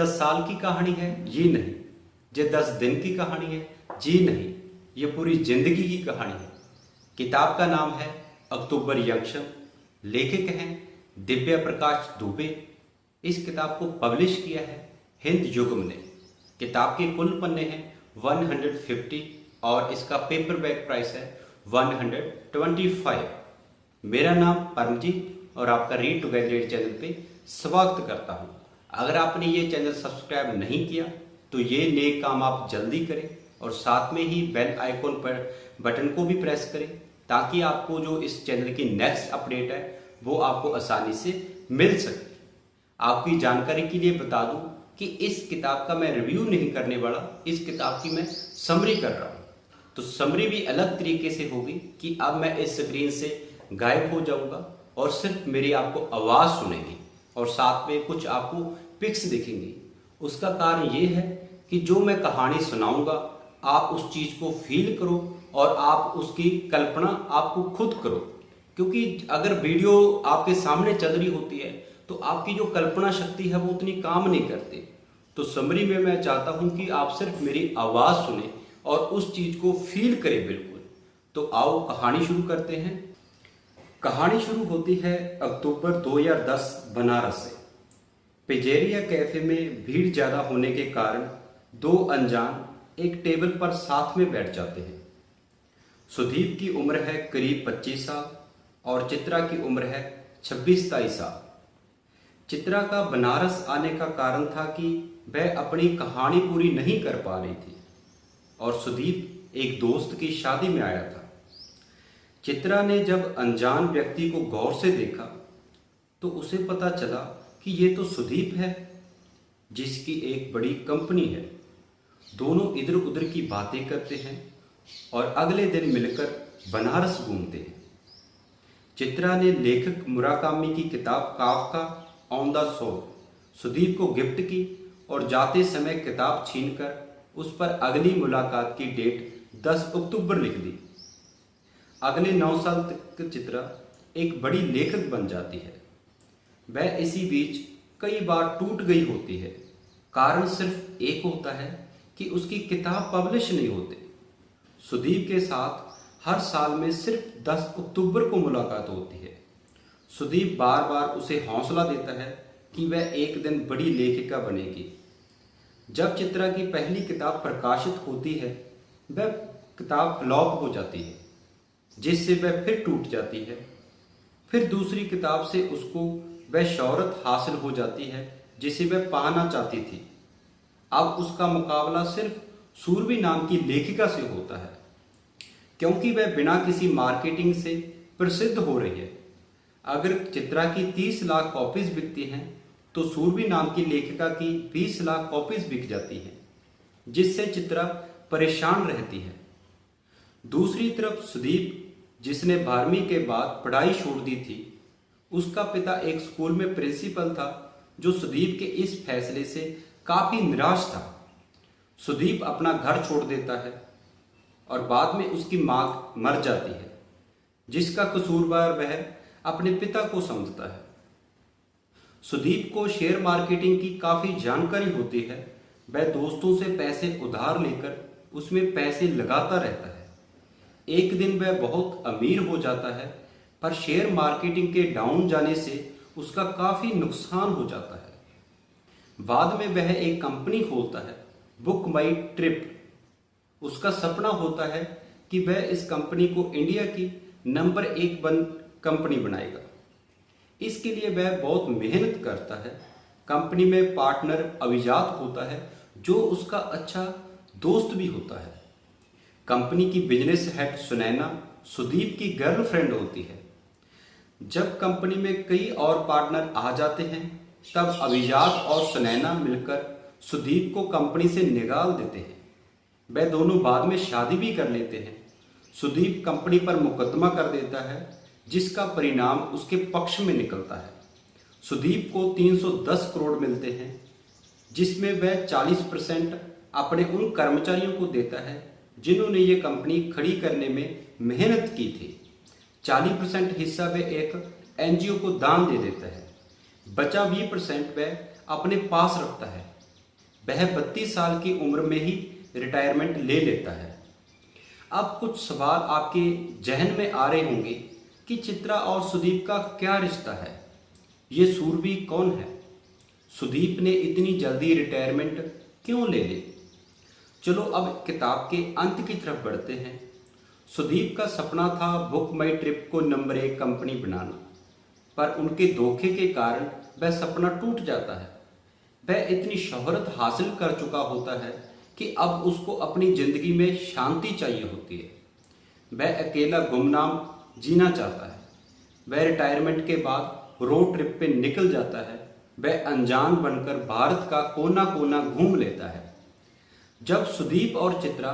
10 साल की कहानी है? जी नहीं। ये 10 दिन की कहानी है? जी नहीं। ये पूरी जिंदगी की कहानी है। किताब का नाम है अक्टूबर यंक्षम। लेखक हैं दिव्या प्रकाश दुबे। इस किताब को पब्लिश किया है हिंद युग्म ने। किताब के कुल पन्ने हैं 150 और इसका पेपरबैक प्राइस है 125। मेरा नाम परमजीत और आपका रीड टुगेदर चैनल पे स्वागत करता हूं। अगर आपने ये चैनल सब्सक्राइब नहीं किया तो ये नेक काम आप जल्दी करें और साथ में ही बेल आइकॉन पर बटन को भी प्रेस करें ताकि आपको जो इस चैनल की नेक्स्ट अपडेट है वो आपको आसानी से मिल सके। आपकी जानकारी के लिए बता दूं कि इस किताब का मैं रिव्यू नहीं करने वाला, इस किताब की मैं समरी कर रहा हूँ। तो समरी भी अलग तरीके से होगी कि अब मैं इस स्क्रीन से गायब हो जाऊंगा और सिर्फ मेरी आपको आवाज़ सुनेंगी और साथ में कुछ आपको पिक्स दिखेंगी। उसका कारण ये है कि जो मैं कहानी सुनाऊंगा आप उस चीज़ को फील करो और आप उसकी कल्पना आपको खुद करो, क्योंकि अगर वीडियो आपके सामने चल रही होती है तो आपकी जो कल्पना शक्ति है वो उतनी काम नहीं करती। तो समरी में मैं चाहता हूं कि आप सिर्फ मेरी आवाज़ सुने और उस चीज़ को फील करें बिल्कुल। तो आओ कहानी शुरू करते हैं। कहानी शुरू होती है अक्टूबर 2010 बनारस से। पिजेरिया कैफे में भीड़ ज़्यादा होने के कारण दो अनजान एक टेबल पर साथ में बैठ जाते हैं। सुदीप की उम्र है करीब 25 साल और चित्रा की उम्र है 26-27 साल। चित्रा का बनारस आने का कारण था कि वह अपनी कहानी पूरी नहीं कर पा रही थी और सुदीप एक दोस्त की शादी में आया था। चित्रा ने जब अनजान व्यक्ति को गौर से देखा तो उसे पता चला कि ये तो सुदीप है जिसकी एक बड़ी कंपनी है। दोनों इधर उधर की बातें करते हैं और अगले दिन मिलकर बनारस घूमते हैं। चित्रा ने लेखक मुराकामी की किताब Kafka on the shore Sudeep को गिफ्ट की और जाते समय किताब छीनकर उस पर अगली मुलाकात की डेट 10 अक्टूबर लिख दी। अगले 9 साल तक चित्रा एक बड़ी लेखक बन जाती है। वह इसी बीच कई बार टूट गई होती है। कारण सिर्फ एक होता है कि उसकी किताब पब्लिश नहीं होती। सुदीप के साथ हर साल में सिर्फ 10 अक्टूबर को मुलाकात होती है। सुदीप बार बार उसे हौसला देता है कि वह एक दिन बड़ी लेखिका बनेगी। जब चित्रा की पहली किताब प्रकाशित होती है वह किताब फ्लॉप हो जाती है, जिससे वह फिर टूट जाती है। फिर दूसरी किताब से उसको वह शोहरत हासिल हो जाती है जिसे वह पाना चाहती थी। अब उसका मुकाबला सिर्फ सूरभी नाम की लेखिका से होता है, क्योंकि वह बिना किसी मार्केटिंग से प्रसिद्ध हो रही है। अगर चित्रा की 30 लाख कॉपीज बिकती हैं तो सूरभी नाम की लेखिका की 20 लाख कॉपीज बिक जाती हैं, जिससे चित्रा परेशान रहती है। दूसरी तरफ सुदीप, जिसने 12वीं के बाद पढ़ाई छोड़ दी थी, उसका पिता एक स्कूल में प्रिंसिपल था जो सुदीप के इस फैसले से काफी निराश था। सुदीप अपना घर छोड़ देता है और बाद में उसकी मां मर जाती है, जिसका कसूरवार वह अपने पिता को समझता है। सुदीप को शेयर मार्केटिंग की काफी जानकारी होती है। वह दोस्तों से पैसे उधार लेकर उसमें पैसे लगाता रहता है। एक दिन वह बहुत अमीर हो जाता है, पर शेयर मार्केटिंग के डाउन जाने से उसका काफी नुकसान हो जाता है। बाद में वह एक कंपनी खोलता है, बुक माई ट्रिप। उसका सपना होता है कि वह इस कंपनी को इंडिया की नंबर 1 कंपनी बनाएगा। इसके लिए वह बहुत मेहनत करता है। कंपनी में पार्टनर अभिजात होता है जो उसका अच्छा दोस्त भी होता है। कंपनी की बिजनेस हेड सुनैना सुदीप की गर्लफ्रेंड होती है। जब कंपनी में कई और पार्टनर आ जाते हैं तब अभिजात और सुनैना मिलकर सुदीप को कंपनी से निकाल देते हैं। वह दोनों बाद में शादी भी कर लेते हैं। सुदीप कंपनी पर मुकदमा कर देता है, जिसका परिणाम उसके पक्ष में निकलता है। सुदीप को 310 करोड़ मिलते हैं, जिसमें वह 40% अपने उन कर्मचारियों को देता है जिन्होंने ये कंपनी खड़ी करने में मेहनत की थी। 40% हिस्सा वह एक एनजीओ को दान दे देता है। बचा 20% वह अपने पास रखता है वह 32 साल की उम्र में ही रिटायरमेंट ले लेता है। अब कुछ सवाल आपके जहन में आ रहे होंगे कि चित्रा और सुदीप का क्या रिश्ता है, ये सूरबी कौन है, सुदीप ने इतनी जल्दी रिटायरमेंट क्यों ले ली। चलो अब किताब के अंत की तरफ बढ़ते हैं। सुदीप का सपना था बुक माई ट्रिप को नंबर 1 कंपनी बनाना, पर उनके धोखे के कारण वह सपना टूट जाता है। वह इतनी शोहरत हासिल कर चुका होता है कि अब उसको अपनी जिंदगी में शांति चाहिए होती है। वह अकेला गुमनाम जीना चाहता है। वह रिटायरमेंट के बाद रोड ट्रिप पे निकल जाता है। वह अनजान बनकर भारत का कोना कोना घूम लेता है। जब सुदीप और चित्रा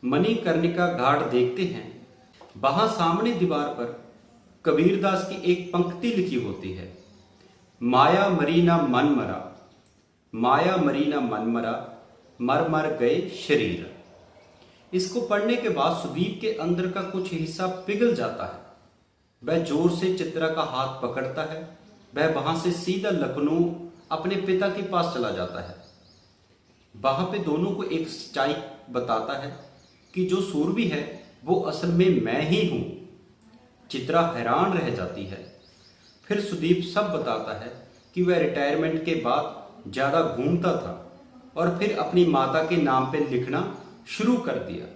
मणिकर्णिका घाट देखते हैं, वहां सामने दीवार पर कबीरदास की एक पंक्ति लिखी होती है, माया मरीना मन मरा, माया मरीना मन मरा, मर मर गए शरीर। इसको पढ़ने के बाद सुदीप के अंदर का कुछ हिस्सा पिघल जाता है। वह जोर से चित्रा का हाथ पकड़ता है। वह वहां से सीधा लखनऊ अपने पिता के पास चला जाता है। वहां पे दोनों को एक सच्चाई बताता है कि जो सूरबी है वो असल में मैं ही हूं। चित्रा हैरान रह जाती है। फिर सुदीप सब बताता है कि वह रिटायरमेंट के बाद ज़्यादा घूमता था और फिर अपनी माता के नाम पे लिखना शुरू कर दिया।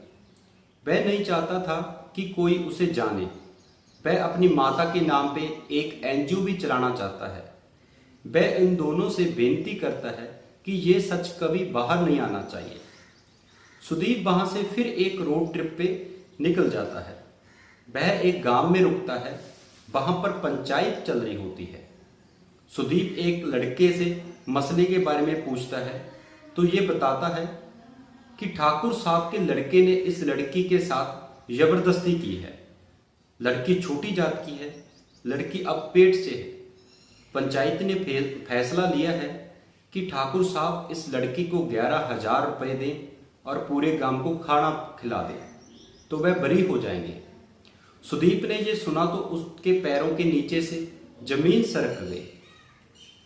वह नहीं चाहता था कि कोई उसे जाने। वह अपनी माता के नाम पे एक एनजीओ भी चलाना चाहता है। वह इन दोनों से बेनती करता है कि ये सच कभी बाहर नहीं आना चाहिए। सुदीप वहां से फिर एक रोड ट्रिप पे निकल जाता है। वह एक गांव में रुकता है। वहां पर पंचायत चल रही होती है। सुदीप एक लड़के से मसले के बारे में पूछता है तो ये बताता है कि ठाकुर साहब के लड़के ने इस लड़की के साथ जबरदस्ती की है। लड़की छोटी जात की है, लड़की अब पेट से है। पंचायत ने फैसला लिया है कि ठाकुर साहब इस लड़की को 11,000 रुपये दें और पूरे गांव को खाना खिला दें तो वह बरी हो जाएंगे। सुदीप ने ये सुना तो उसके पैरों के नीचे से जमीन सरक गई।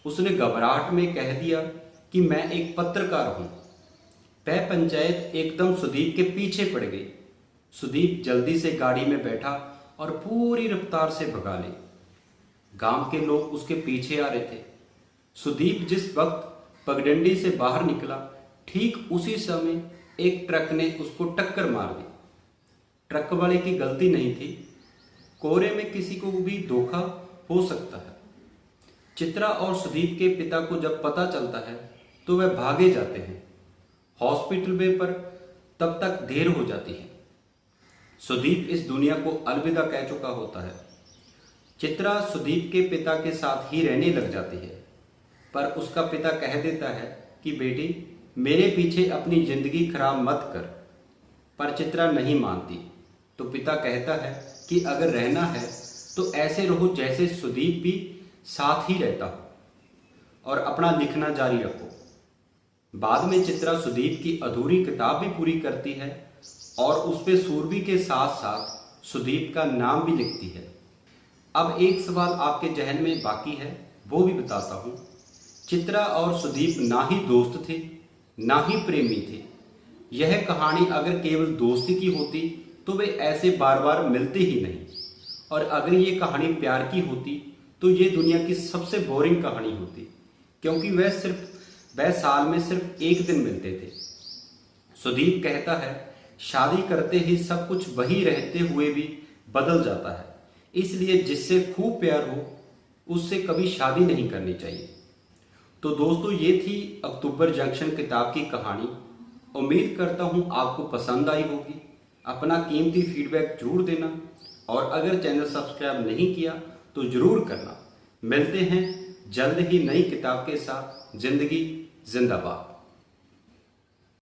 उसने घबराहट में कह दिया कि मैं एक पत्रकार हूं। वह पंचायत एकदम सुदीप के पीछे पड़ गई। सुदीप जल्दी से गाड़ी में बैठा और पूरी रफ्तार से भगा ले। गांव के लोग उसके पीछे आ रहे थे। सुदीप जिस वक्त पगडंडी से बाहर निकला, ठीक उसी समय एक ट्रक ने उसको टक्कर मार दी। ट्रक वाले की गलती नहीं थी। कोहरे में किसी को भी धोखा हो सकता है। चित्रा और सुदीप के पिता को जब पता चलता है तो वह भागे जाते हैं हॉस्पिटल में, पर तब तक देर हो जाती है। सुदीप इस दुनिया को अलविदा कह चुका होता है। चित्रा सुदीप के पिता के साथ ही रहने लग जाती है, पर उसका पिता कह देता है कि बेटी मेरे पीछे अपनी जिंदगी खराब मत कर। पर चित्रा नहीं मानती तो पिता कहता है कि अगर रहना है तो ऐसे रहो जैसे सुदीप भी साथ ही रहता हो और अपना लिखना जारी रखो। बाद में चित्रा सुदीप की अधूरी किताब भी पूरी करती है और उस पे सूरबी के साथ साथ सुदीप का नाम भी लिखती है। अब एक सवाल आपके जहन में बाकी है, वो भी बताता हूँ। चित्रा और सुदीप ना ही दोस्त थे ना ही प्रेमी थे। यह कहानी अगर केवल दोस्ती की होती तो वे ऐसे बार बार मिलते ही नहीं, और अगर ये कहानी प्यार की होती तो ये दुनिया की सबसे बोरिंग कहानी होती, क्योंकि वह साल में सिर्फ एक दिन मिलते थे। सुदीप कहता है शादी करते ही सब कुछ वही रहते हुए भी बदल जाता है, इसलिए जिससे खूब प्यार हो उससे कभी शादी नहीं करनी चाहिए। तो दोस्तों, ये थी अक्टूबर जंक्शन किताब की कहानी। उम्मीद करता हूँ आपको पसंद आई होगी। अपना कीमती फीडबैक जरूर देना, और अगर चैनल सब्सक्राइब नहीं किया तो जरूर करना। मिलते हैं जल्द ही नई किताब के साथ। जिंदगी जिंदाबाद।